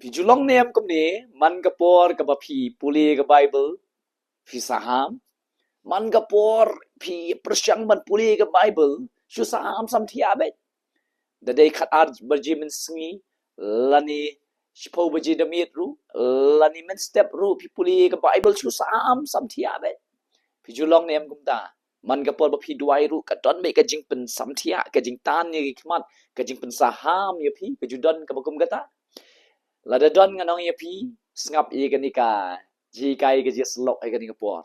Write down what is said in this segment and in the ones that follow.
Pijulong nem kumni man kapor kaba pi puli ka Bible pi saham man kapor pi persyang man puli ka Bible shu saham sam tiabet da day khat ar berji men sngi lani shpo berji damit ru lani men step ru pi puli ka Bible shu saham sam tiabet pijulong nem kumta man kapor ba pi duai ru ka don me ka jing pen sam tia ka jing tan ni khmat ka jing pen saham ye pi ka judon ka bakum kata lada don nganong ye pi ngap i ka nika ji kai ka ji slok ai ka nika por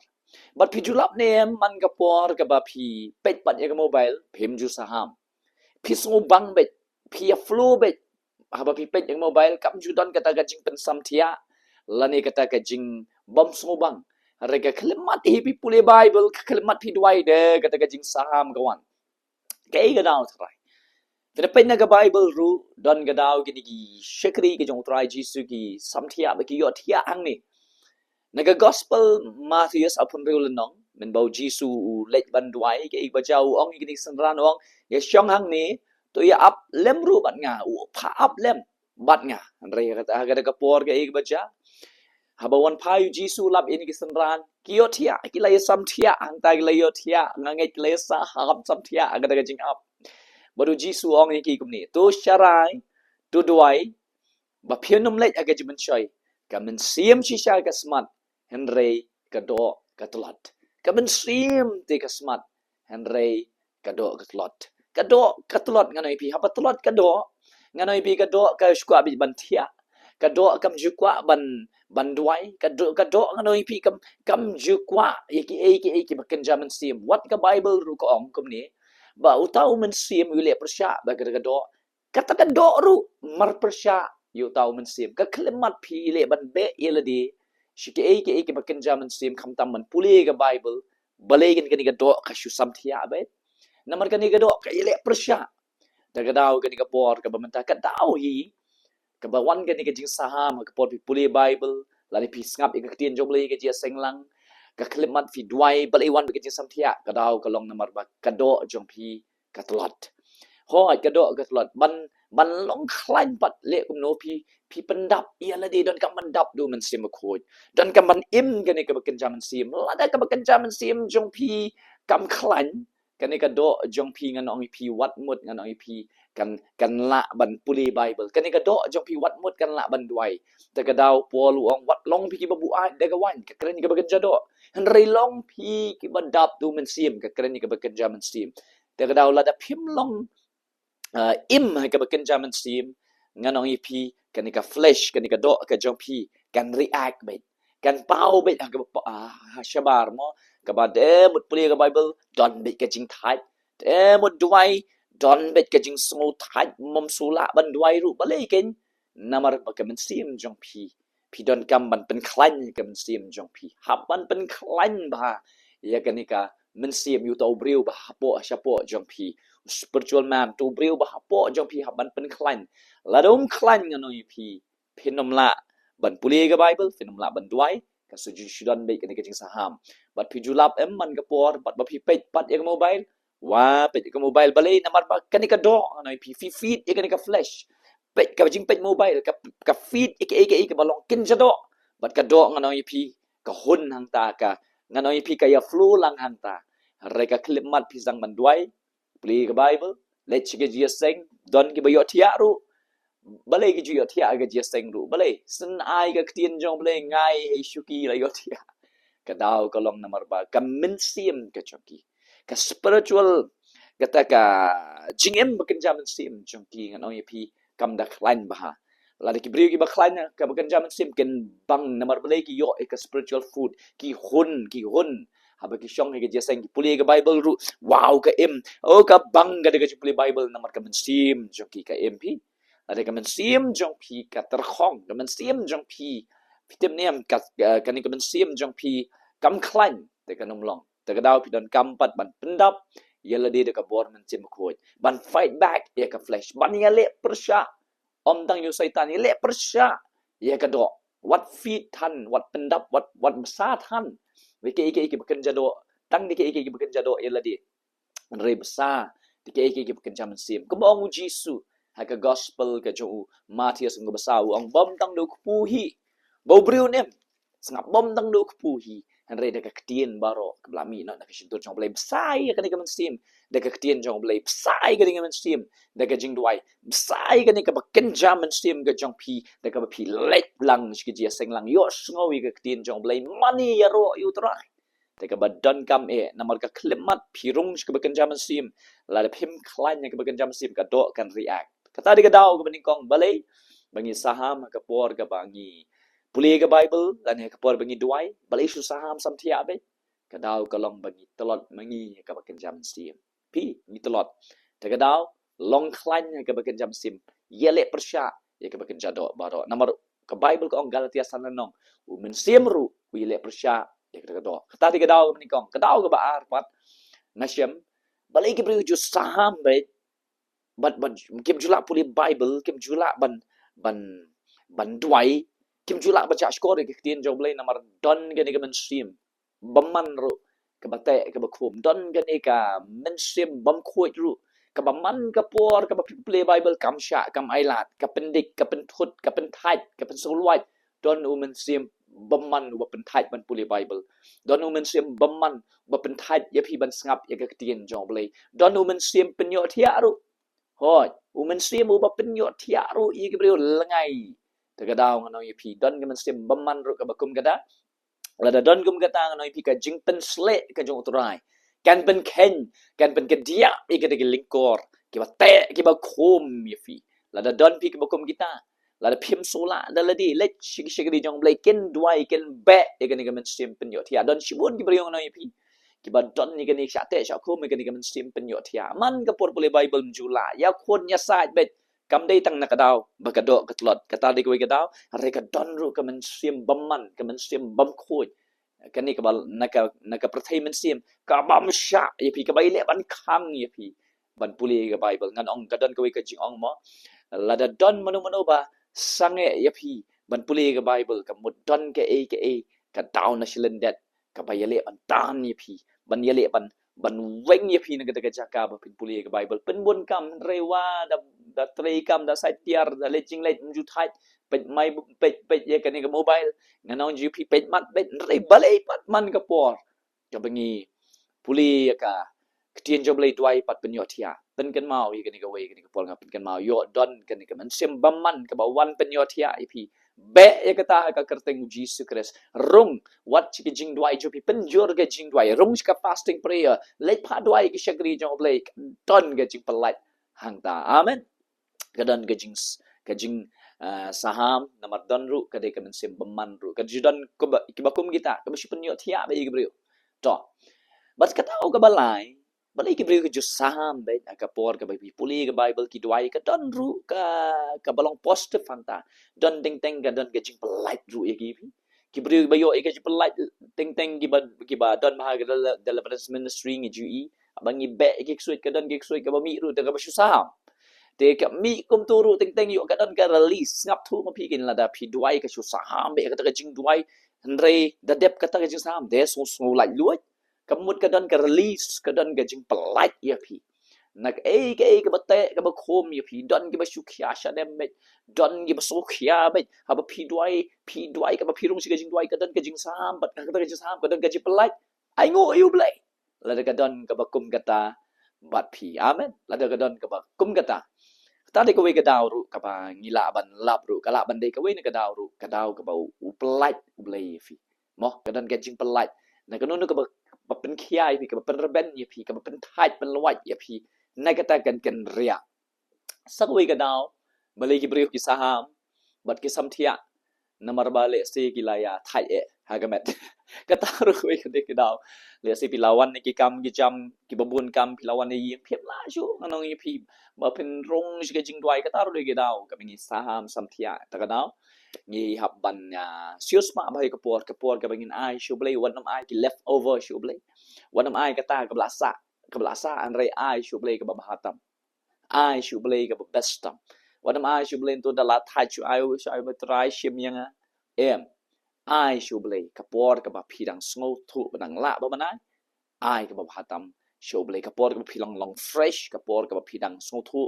but pi julap nem man ka por ka ba pi pet pat ye ka mobile phim ju saham pi so bang bet pi a flow bet haba pi pet ye mobile kam ju don kata ka jing pen sam tia lani kata ka jing bom so bang rega kelemat hi pi pule Bible kelemat pi duai de kata ka jing saham kawan kai ga daw trai Tapi naga Bible ru don gadau gini ki shekri ki jong trai Jisu ki samthia ba ki yo thia ang ni naga gospel Matthew apun riu lenong men bau Jisu lech ban duai ki ba jau ong gini sanran ong ye syong hang ni to ya up lem ru bat nga u pha up lem bat nga re kata ga ka por ke ik ba ja haba wan phai Jisu lap ini ki sanran ki yo thia ki la sam thia ang tai la yo thia ngangai le sa hab sam thia ga ga jing up baru Jisu ong iki kumni tu syarai tu duai ba phianum lech aga jimen choi ka men sim chi sha ka smart henry ka do ka tlat ka men sim te ka smart henry ka do ka tlat nganoi pi haba tlat ka do nganoi pi ka do ka skwa bi ban thia ka do kam jukwa ban duai ka do nganoi pi kam jukwa iki baken jaman sim what ka Bible ru ko ong kumni ba utau men sim yule persya ba kata do kata ka do ru mar persya yu tau men sim ka klemat pi le ban be yeladi shike eke baken jaman sim kham tam man puli ka Bible balegen kani ka do ka shu sam thia be namar kani ka do ka yele persya da ka daw kani ka por ka bamenta ka daw hi ka ba wan kani ka jing saham ka por pi puli Bible lani pi ngap ik ka tien jom le ka jia senglang ka klemat fi duai balai wan be jing sam thia ka daw ka long namar ba ka do jong pi ka tlat ho ai ka do ka tlat ban long khlain pat le kum no pi pendap ia la di don ka mandap du men sim khoi don ka man im ka ni ka baken jaman sim la da ka baken jaman sim jong pi kam khlain ka ni ka do jong pi ngan ong pi wat mut ngan ong pi kan la ban puli Bible ka ni ka do jong pi wat mut kan la ban duai ta ka daw polu ong wat long pi ki babu ai da ka wan ka kren ni ka baken jado Henry long pi ki bandap du men sim ka kren ni ka baken jaman sim ta ka daw la da phim long im ka baken jaman sim ngan ong pi kan ni ka flesh kan ni ka do ka jong pi kan react bet kan pau bet ka shabar mo ka ba de mut puli ka Bible don bet ka jing thai de mut duai don bet ka jing so thai mom sula ban duai ru balai ken namar ba ka men sim jong pi don kam ban pen klan ka men sim jong pi hab ban pen klan ba ya kan ni ka men sim yu tau briu ba hapo shapo jong pi spiritual man tu briu ba hapo jong pi hab ban pen klan la dom klan nganoi pi phinom la ban puli ka Bible phinom la ban duai ka suju shudon be kan ni ka jing saham bat pi julap em man ka por bat ba pi pet pat ya mobile wa pet ka mobile balai namar ba kan ni ka do nganoi pi feed ya kan ni ka flash pet ka jing pet mobile ka feed ike balong kin jado bat ka do nganoi pi ka hun hang ta ka nganoi pi ka ya flu lang hang ta re ka klimat pi sang ban duai pli ka Bible let chige ji seng don ki bayo thia ru balai ki ji thia ga ji seng ru balai sin ai ka tien jong balai ngai he shuki la yo thia ka daw ka long namar ba ka min sim ka choki ka spiritual kata ka jingem bakin jaman sim chongki nganoi pi kam da klain bah la ki brio ki ba klain ka bakan jaman sim ken bang namar balai ki yo ka spiritual food ki hun haba ki shong ke jeseng ki puli ka Bible ru wow ka em o ka bang ga de ka puli Bible namar ka men sim chongki ka mp ada ka men sim jong pi ka terkhong ka men sim jong pi fitem nem ka ni ka men sim jong pi kam klain te ka nom long te ka daw pi don kam pat ban pendap yala de ka bor men sim khoi ban fight back ya ka flesh ban ya le persya om dang yu saitan ya le persya ya ka do what feed than what pendap what besar than ike bekerja jado tang ike bekerja jado yala de re besar ike bekerja men sim ko mo Jisu hai ka gospel ka jo Matius ng basau ang bom tang do kuhi bau briu nem sangap bom tang do kuhi Henry da ka ketien baro ka blami no da ka sintur jong blai besai ka ni ka menstim da ka ketien jong blai besai ka ni ka menstim da ka jing duai besai ka ni ka baken jam menstim ka jong pi da ka pi let lang shi ji seng lang yo sngowi ka ketien jong blai money ya ro yu trai da ka badan kam namar ka klemat pirung shi ka baken jam menstim la da pim klan ka baken jam menstim ka do kan react kata di ka daw ka baning kong balay bangi saham ka por ka bangi puli ka Bible dan ka por bangi duai balay su saham sam thia be ka daw ka long bangi telot mangi ka baken jam sim pi ni telot ta ka daw long klan ka baken jam sim yele persya ya ka baken jado baro namar ka Bible ka ong Galatia sananong men sim ru yele persya ya ka do kata di ka daw ka baning kong ka daw ka baar pat nasyam balay ka bri ju saham be but kim jula puli Bible kim jula ban duai kim jula baca skor ke tien jong blai namar don gani ka mensim bamman ru ka bate ka bakum don gani ka mensim bam khoi ru ka baman ka por ka play Bible kam sha kam ailat ka pendik ka penthut ka penthait ka pensulwat don mensim bamman wa penthait ban puli Bible don mensim bamman ba penthait ya pi ban ngap ya ka tien jong blai don mensim penyo thia ru hoi men sim ba penyo thia ru i ke brio lengai te ka daw ngano i pi don ke men sim baman ru ka bakum kada la da don kum kata ngano i pi ka jing pen sle ka jong utrai kan pen ken kan pen ke dia i ke de lingkor ke ba te ke ba khom i pi la da don pi ke bakum kita la da phim sola da la di lech shik di jong blai ken duai ken be e ke ni men sim penyo thia don shibun ke brio ngano i pi kiba don ni gani syate syakhu me gani gamen sim penyo thia man ka por pole Bible jula ya khon ya sai bet kam dei tang nakadaw bagado katlot kata di ko gadaw re ka don ru ka men sim bamman ka men sim bam khoi kani ka bal naka prathai men sim ka bam sha ye pi ka bai le ban khang ye pi ban pule ka Bible ngan ong ka don ko ka jing ong mo la da don manu ba sange ye pi ban pule ka Bible ka mud don ke e ka down na shilendet ka bayale ban tan ye pi ban yale ban weng ye pi na ka jaka ba pin puli ka Bible pen bun kam rewa da trei kam da sai tiar da leching let ju thai pet mai pet ye ka ni ka mobile nganong ju pi pet mat pet rei balai pat man ka por ka bangi puli ka ketien jo blai tuai pat pen yo thia pen kan mau ye ka ni ka we ka ni ka por nga pen kan mau yo don ka ni ka man sim bamman ka ba wan pen yo thia ye pi be ye kata ka kerteng Jesus Christ rung what chi jing duai jo pi penjur ga jing duai rung ka fasting prayer let pha duai ki shagri jo blai don ga jing palat hang ta amen ka don ga jing saham namar don ru ka de ka men sim baman ru ka judan ko ki bakum kita ka shi penyo thia be gi brio to bas kata ka balai balai ki brio ka ju saham be ka por ka bi puli ka Bible ki duai ka don ru ka balong positive hang ta don ding teng ka don ga jing palat ru ye gi ki brio bayo e ka jing palat teng ki ba don ma ga deliverance ministry ngi ju i abangi be ki suit ka don ki suit ka ba mi ru ta ka ba shu saham te ka mi kum tu ru teng yo ka don ka release ngap thu ma pi kin la da pi duai ka shu saham be ka ta ka jing duai andre da dep ka ta ka jing saham de so lai luat ka mut ka don ka release ka don ka jing palat ya pi nak ka bate ka ba khom ya pi don ki ba shu khia sha dem me don ki ba so khia be ha ba pi duai ka ba pi rung si ka jing duai ka don ka jing saham bat ka ta ka jing saham ka don ka jing palat ai ngo you blai la da ka don ka ba kum kata bat pi amen la da ka don ka ba kum kata ta de ka we ka daw ru ka ba ngila ban lap ru ka la ban de ka we na ka daw ru ka daw ka ba u palat u blai fi mo ka don ka jing palat na ka no ka ba pen khiai pi ka ba pen reben ye pi ka ba pen thait pen lawat ye pi na ka ta kan ria sak we ka daw balai ki brio ki saham bat ki sam thia namar bale se ki laya thai hagamet kata ru we ka de ki daw le se pi lawan ni ki kam ki jam ki babun kam pi lawan ni phep la shu nganong ye pi ba pen rong shi ka jing dwai kata ru de ki daw ka mi saham sam thia ta ka daw ngi hab ban sius ma bai ka por ka bangin ai shu blai wan nam ai ki left over shu blai wan nam ai kata ka blasa an re ai shu blai ka ba hatam ai shu blai ka ba bestam wan nam ai shu blai tu da la thai shu ai ba trai shim yang em ai shu blai ka por ka ba phidang sngo thu banang la ba manai ai ka ba hatam shu blai ka por ka philong long fresh ka por ka ba phidang sngo thu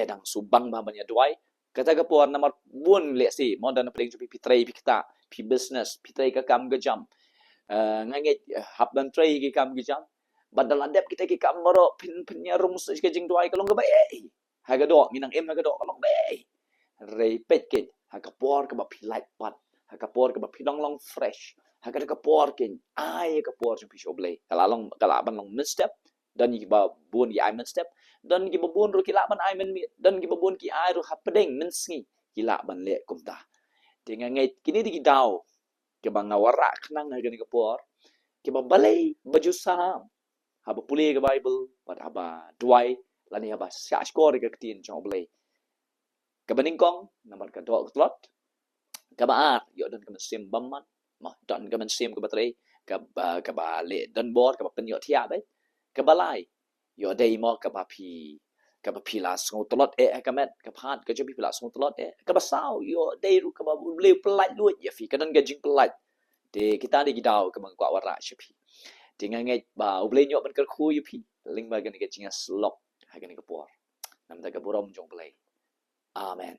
dang subang ba banya duai kata ka por nomor bun le si modern pling pi trai pi kita pi business pi trai ka kam ga jam ngange hab dan trai ki kam ga jam badal adep kita ki kam moro pin rum ke jing duai ka long ga ba ha ga do minang em ha ga do ka long ba rei pet ke ha ka por ka ba pi light pat ha ka por ka ba pi long long fresh ha ka por ke ai ka por pi shoble kala ban long misstep dan ki ba bun ki ai misstep dan ki babun ro ki la ban ai men mi dan ki babun ki ai ro hapdeng men sngi ki la ban le kum ta tinga ngai kini di ki dau ke ba ngawara khnang ha gani ka por ke ba balai baju sam ha ba pule ke bible but ha ba duai lani ha ba sya skor ke tin chong ble ke baning kong naman ka do klot ka ba yo dan ka sim bamman ma dan ka sim ka batre ka ba le dan bor ka ba pen yo thia be ka ba lai yo dei mo ka ba pi la song tolot ka met ka phat ka pi la song tolot ka ba sao yo dei ru ka ba le plai lu ya fi ka dan ka jing plai de kita di gidau ka bang kwa wara shi tinga ngai ba uble nyo ban ka khu yu pi ling ba ga ni ka jinga slok ha ga ni ka por nam da ka borom jong plai amen